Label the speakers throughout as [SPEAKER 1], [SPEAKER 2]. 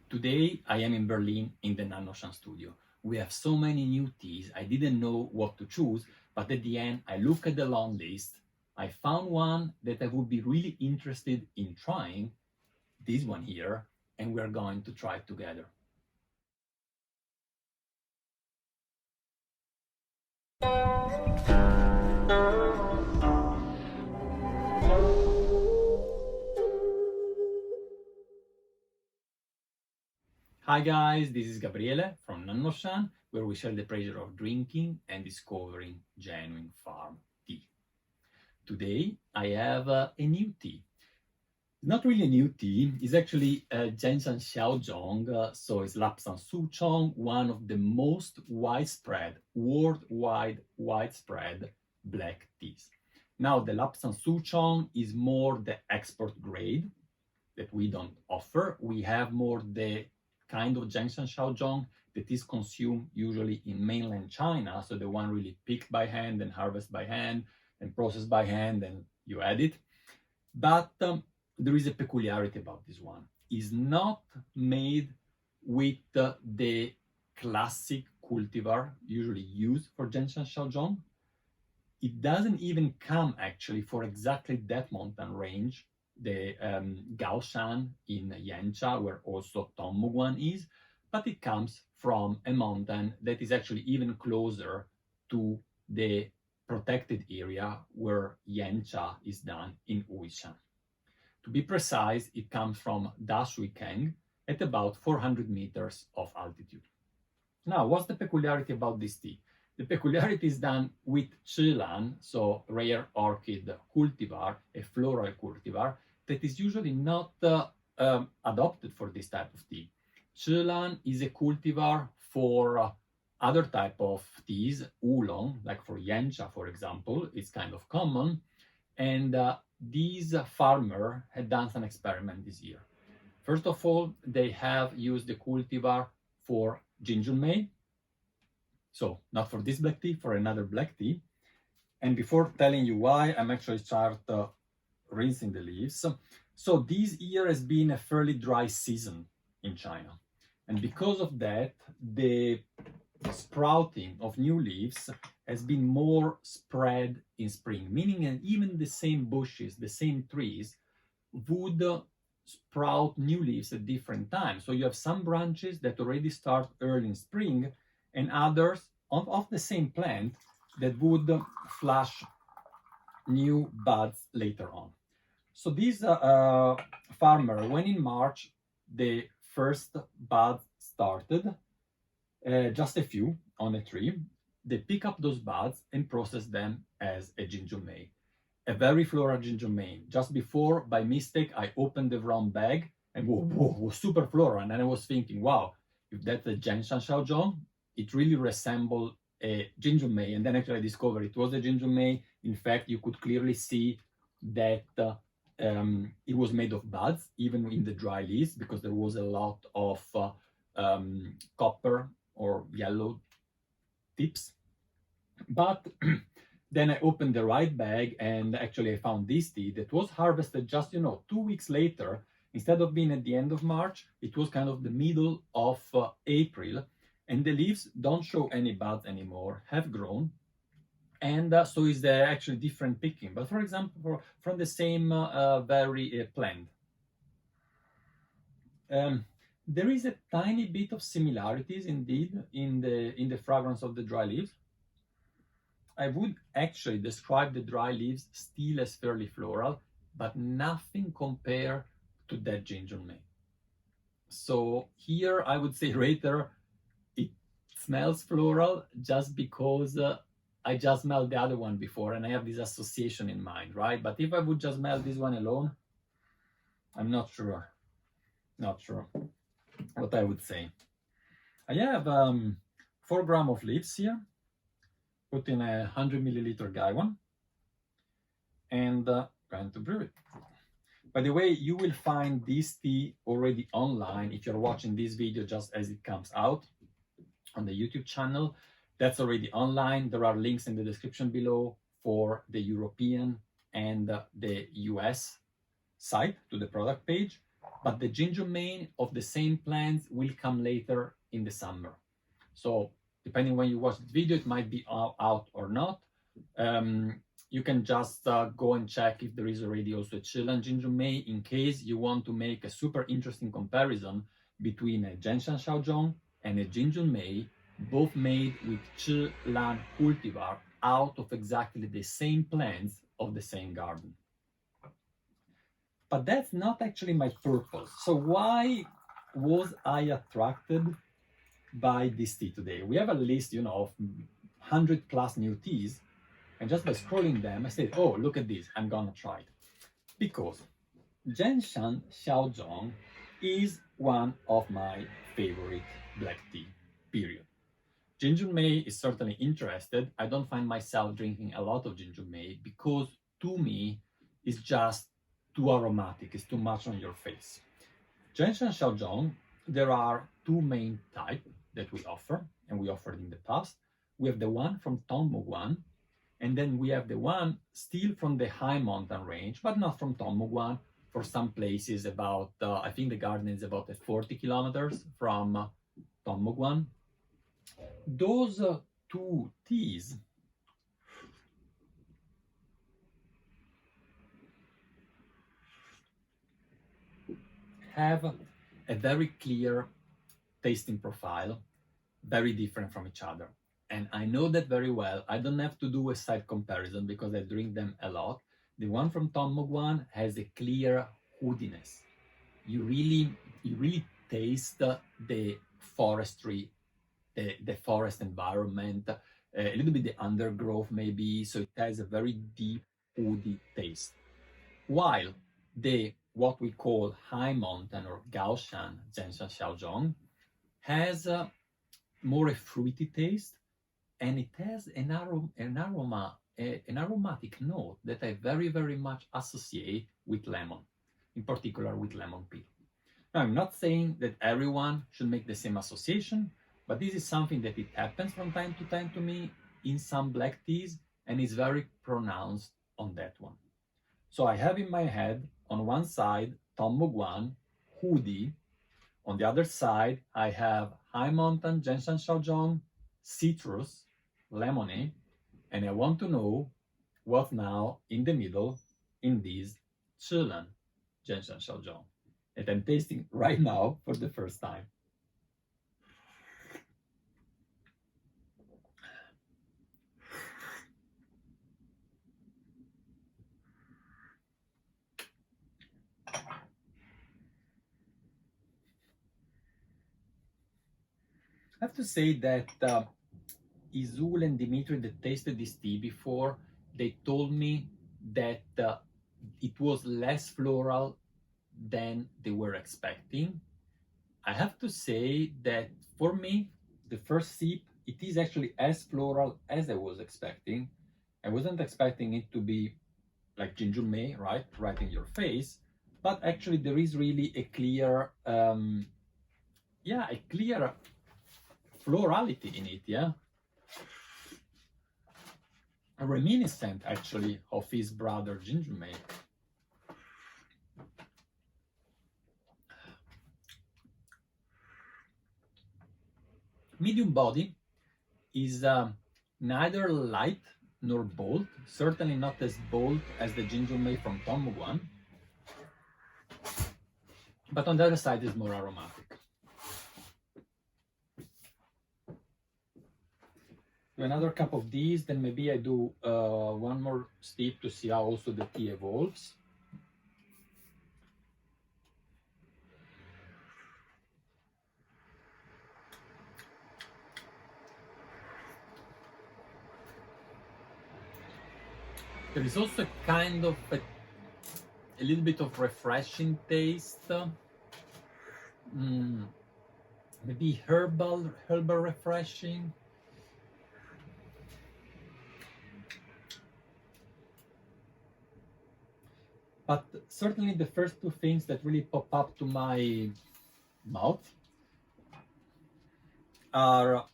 [SPEAKER 1] Today I am in Berlin in the nannuoshan studio. We have so many new teas, I didn't know what to choose, but at the end I looked at the long list. I found one that I would be really interested in trying, this one here, and we're going to try it together. Hi guys, this is Gabriele from nannuoshan, where we share the pleasure of drinking and discovering genuine farm tea. Today I have a new tea. Not really a new tea, it's actually Zheng Shan Xiao Zhong, so it's Lapsang Souchong, one of the most worldwide widespread black teas. Now the Lapsang Souchong is more the export grade that we don't offer. We have more the kind of Zheng Shan Xiao Zhong that is consumed usually in mainland China, so the one really picked by hand and harvested by hand and processed by hand and you add it. But there is a peculiarity about this one. It's not made with the classic cultivar usually used for Zheng Shan Xiao Zhong. It doesn't even come actually for exactly that mountain range, the Gaoshan in Yancha, where also Tongmuguan is, but it comes from a mountain that is actually even closer to the protected area where Yancha is done in Wuishan. To be precise, it comes from Dashuikeng at about 400 meters of altitude. Now, what's the peculiarity about this tea? The peculiarity is done with Qi Lan, so rare orchid cultivar, a floral cultivar, that is usually not adopted for this type of tea. Qi Lan is a cultivar for other type of teas, oolong, like for Yancha, for example, it's kind of common. And this farmer had done some experiment this year. First of all, they have used the cultivar for Jin Jun Mei. So not for this black tea, for another black tea. And before telling you why, I'm actually start rinsing the leaves. So this year has been a fairly dry season in China. And because of that, the sprouting of new leaves has been more spread in spring, meaning that even the same bushes, the same trees would sprout new leaves at different times. So you have some branches that already start early in spring and others of the same plant that would flash new buds later on. So this farmer, when in March the first buds started, just a few on a tree, they pick up those buds and process them as a Jin Jun Mei, a very floral Jin Jun Mei. Just before, by mistake, I opened the wrong bag and whoa, was super floral. And then I was thinking, wow, if that's a Zheng Shan Xiao Zhong, it really resembled a Jin Jun Mei. And then actually I discovered it was a Jin Jun Mei. In fact, you could clearly see that it was made of buds, even in the dry leaves, because there was a lot of copper or yellow tips. But then I opened the right bag and actually I found this tea that was harvested just 2 weeks later. Instead of being at the end of March, it was kind of the middle of April, and the leaves don't show any buds anymore, have grown, and so is there actually different picking, but for example from the same very plant. There is a tiny bit of similarities indeed in the fragrance of the dry leaves. I would actually describe the dry leaves still as fairly floral, but nothing compared to that Jin Jun Mei. So here I would say later it smells floral just because I just smelled the other one before and I have this association in mind, right? But if I would just smell this one alone, I'm not sure what I would say. I have 4 grams of leaves here, put in a 100 milliliter gaiwan, and going to brew it. By the way, you will find this tea already online if you're watching this video just as it comes out on the YouTube channel. That's already online. There are links in the description below for the European and the US site to the product page. but the Jin Jun Mei of the same plants will come later in the summer. So depending when you watch the video, it might be out or not. You can just go and check if there is already also a Qi Lan Jin Jun Mei in case you want to make a super interesting comparison between a Zheng Shan Xiao Zhong and a Jin Jun Mei, both made with Qi Lan cultivar out of exactly the same plants of the same garden. But that's not actually my purpose. So why was I attracted by this tea today? We have a list, you know, of 100+ new teas, and just by scrolling them, I said, oh, look at this, I'm gonna try it. Because Zheng Shan Xiao Zhong is one of my favorite black tea, period. Jin Jun Mei is certainly interested. I don't find myself drinking a lot of Jin Jun Mei because to me, it's just too aromatic, it's too much on your face. Zheng Shan Xiao Zhong, there are two main types that we offer, and we offered in the past. We have the one from Tongmuguan, and then we have the one still from the high mountain range, but not from Tongmuguan, for some places about, I think the garden is about 40 kilometers from Tongmuguan. Those two teas have a very clear tasting profile, very different from each other. And I know that very well. I don't have to do a side comparison because I drink them a lot. The one from Tongmuguan has a clear woodiness. You really taste the forestry, the forest environment, a little bit the undergrowth maybe, so it has a very deep woody taste. While the what we call high mountain or Gaoshan Zheng Shan Xiao Zhong has more a fruity taste, and it has an aromatic note that I very much associate with lemon, in particular with lemon peel. Now, I'm not saying that everyone should make the same association, but this is something that it happens from time to time to me in some black teas, and is very pronounced on that one. So I have in my head, on one side, Tongmuguan, woody. On the other side, I have high mountain Zheng Shan Xiao Zhong, citrus, lemony, and I want to know what's now in the middle in this Qi Lan Zheng Shan Xiao Zhong. And I'm tasting right now for the first time. I have to say that Izul and Dimitri that tasted this tea before, they told me that it was less floral than they were expecting. I have to say that for me, the first sip, it is actually as floral as I was expecting. I wasn't expecting it to be like Jin Jun Mei, right in your face, but actually there is really a clear, a clear florality in it, yeah. Reminiscent actually of his brother Jin Jun Mei. Medium body is neither light nor bold, certainly not as bold as the Jin Jun Mei from Tongmuguan, but on the other side is more aromatic. Do another cup of these, then maybe I do one more steep to see how also the tea evolves. There is also kind of a little bit of refreshing taste, maybe herbal refreshing. But certainly the first two things that really pop up to my mouth are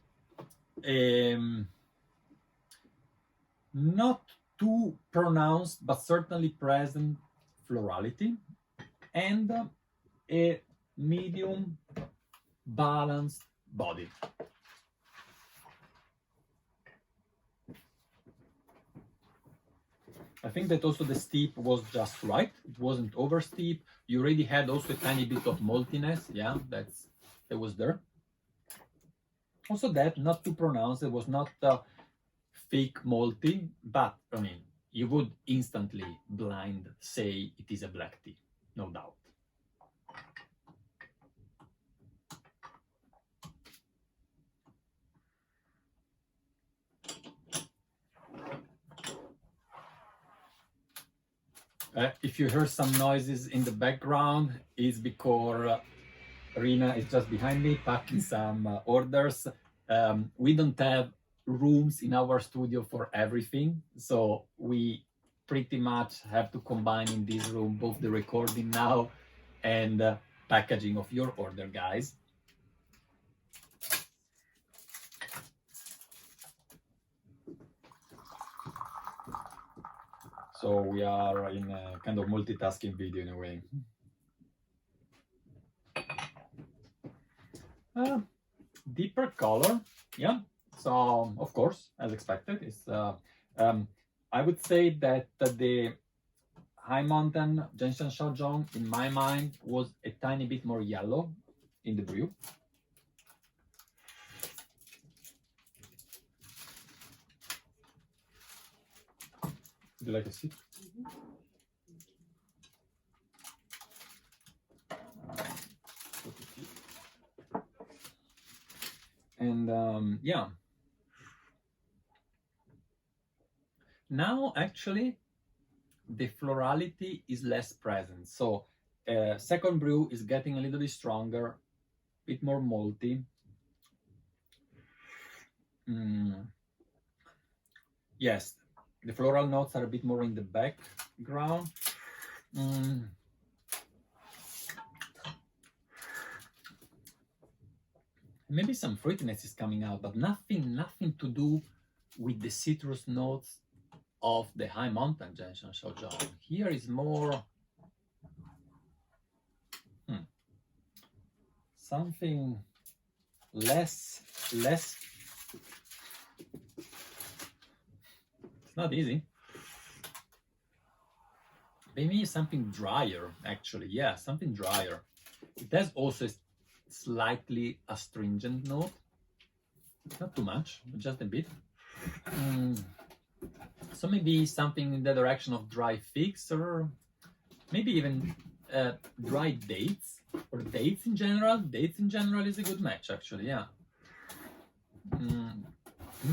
[SPEAKER 1] not too pronounced, but certainly present florality, and a medium balanced body. I think that also the steep was just right. It wasn't over steep. You already had also a tiny bit of maltiness. Yeah, that was there. Also that, not too pronounced. It was not fake malty, but I mean, you would instantly blind say it is a black tea, no doubt. If you hear some noises in the background, it's because Rina is just behind me packing some orders. We don't have rooms in our studio for everything, so we pretty much have to combine in this room both the recording now and packaging of your order, guys. So we are in a kind of multitasking video in a way. Deeper color, yeah. So of course, as expected, it's I would say that the High Mountain Zheng Shan Xiao Zhong, in my mind, was a tiny bit more yellow in the brew. Would you like a sip? And yeah. Now actually the florality is less present. So second brew is getting a little bit stronger, a bit more malty. Yes, the floral notes are a bit more in the background. Maybe some fruitiness is coming out, but nothing to do with the citrus notes of the High Mountain Zheng Shan Xiao Zhong. Here is more something less. It's not easy. Maybe something drier, actually. Yeah, something drier. It has also a slightly astringent note. Not too much, just a bit. So maybe something in the direction of dry figs, or maybe even dry dates, or dates in general. Dates in general is a good match, actually, yeah.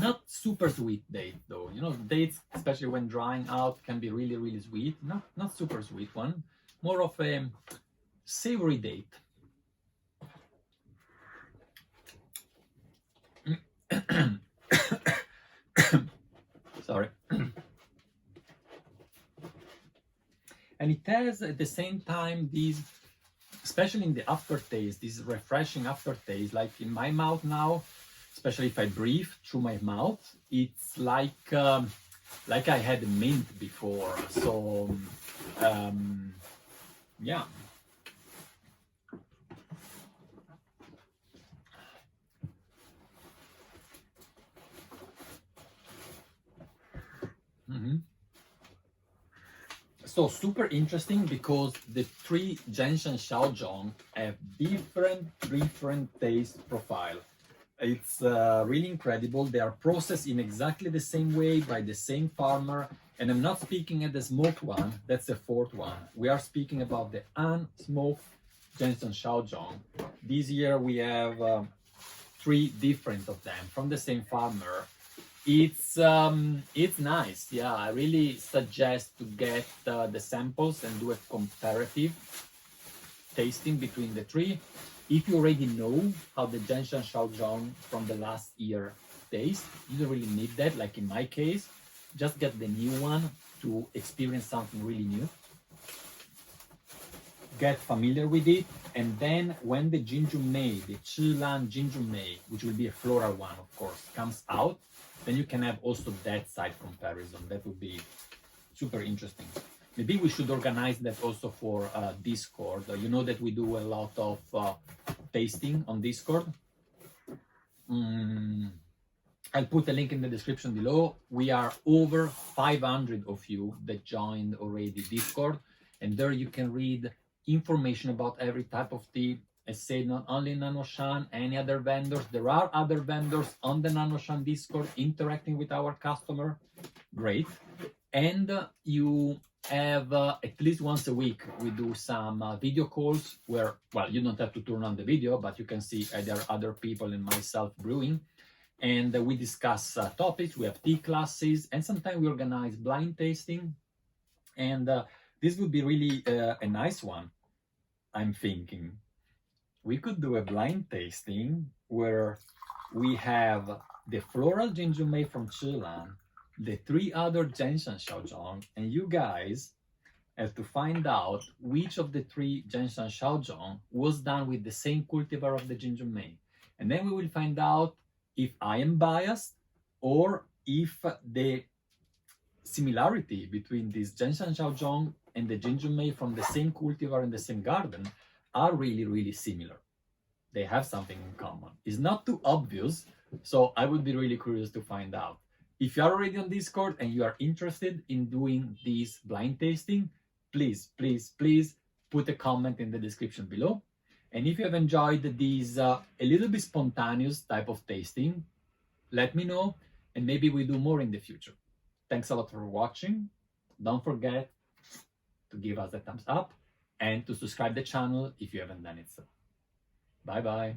[SPEAKER 1] Not super sweet date though. You know, dates, especially when drying out, can be really, really sweet. Not super sweet one. More of a savory date. Sorry. And it has at the same time these, especially in the aftertaste, this refreshing aftertaste, like in my mouth now, especially if I breathe through my mouth, it's like I had mint before. So yeah. So super interesting because the three Zheng Shan Xiao Zhong have different taste profile. It's really incredible. They are processed in exactly the same way by the same farmer. And I'm not speaking at the smoked one, that's the fourth one. We are speaking about the unsmoked Zheng Shan Xiao Zhong. This year we have three different of them from the same farmer. It's nice. Yeah, I really suggest to get the samples and do a comparative tasting between the three. If you already know how the Zheng Shan Xiao Zhong from the last year tastes, you don't really need that. Like in my case, just get the new one to experience something really new. Get familiar with it, and then when the Jin Jun Mei, the Qi Lan Jin Jun Mei, which will be a floral one, of course, comes out, then you can have also that side comparison. That would be super interesting. Maybe we should organize that also for Discord. You know that we do a lot of tasting on Discord. I'll put a link in the description below. We are over 500 of you that joined already Discord, and there you can read information about every type of tea. I say not only nannuoshan, any other vendors. There are other vendors on the nannuoshan Discord interacting with our customer. Great. And you have at least once a week, we do some video calls where, well, you don't have to turn on the video, but you can see there are other people and myself brewing. And we discuss topics, we have tea classes, and sometimes we organize blind tasting. And this would be really a nice one, I'm thinking. We could do a blind tasting where we have the floral Jin Jun Mei from Qi Lan, the 3 other Zheng Shan Xiao Zhong, and you guys have to find out which of the 3 Zheng Shan Xiao Zhong was done with the same cultivar of the Jin Jun Mei. And then we will find out if I am biased or if the similarity between this Zheng Shan Xiao Zhong and the Jin Jun Mei from the same cultivar in the same garden are really, really similar. They have something in common. It's not too obvious, so I would be really curious to find out. If you are already on Discord and you are interested in doing this blind tasting, please, please, please put a comment in the description below. And if you have enjoyed this a little bit spontaneous type of tasting, let me know, and maybe we do more in the future. Thanks a lot for watching. Don't forget to give us a thumbs up and to subscribe the channel if you haven't done it so. Bye bye.